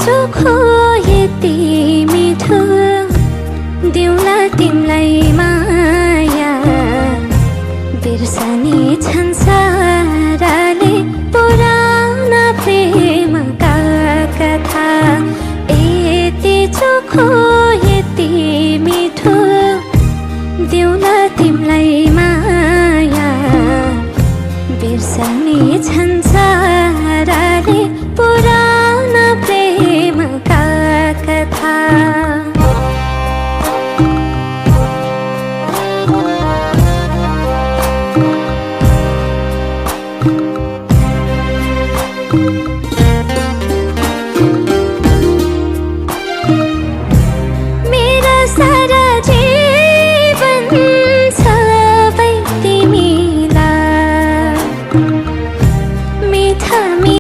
चोखो यति मिठो दिउँला तिमलाई माया बिर्सने छन् साराले पुराना प्रेमका कथा यति चोखो यति मिठो दिउँला तिमलाई माया बिर्सने छन् साराले पुराना प्रेमका कथा